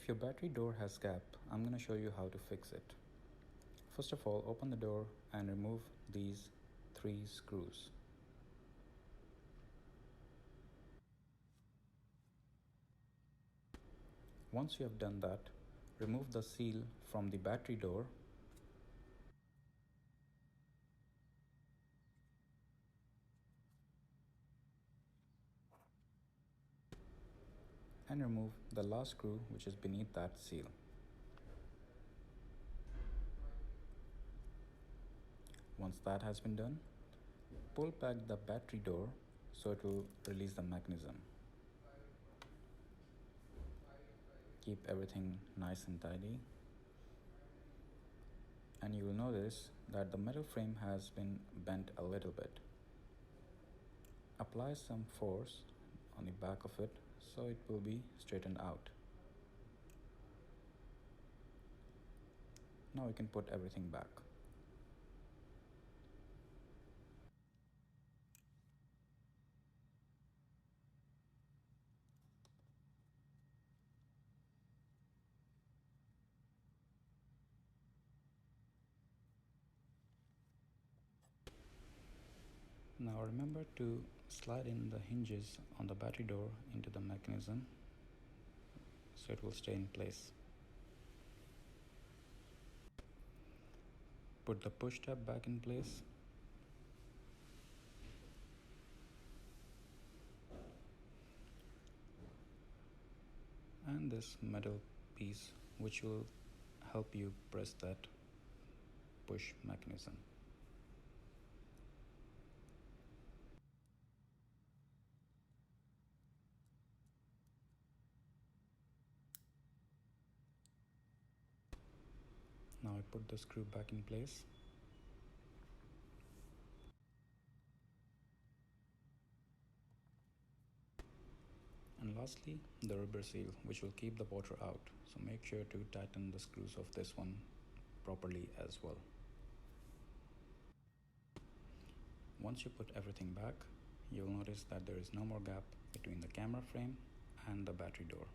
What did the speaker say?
If your battery door has gap, I'm going to show you how to fix it. First of all, open the door and remove these 3 screws. Once you have done that, remove the seal from the battery door and remove the last screw which is beneath that seal. Once that has been done, pull back the battery door so it will release the mechanism. Keep everything nice and tidy, and you will notice that the metal frame has been bent a little bit. Apply some force on the back of it so it will be straightened out. Now we can put everything back. Now remember to slide in the hinges on the battery door into the mechanism so it will stay in place. Put the push tab back in place. And this metal piece which will help you press that push mechanism. Now I put the screw back in place. And lastly, the rubber seal, which will keep the water out. So make sure to tighten the screws of this one properly as well. Once you put everything back, you will notice that there is no more gap between the camera frame and the battery door.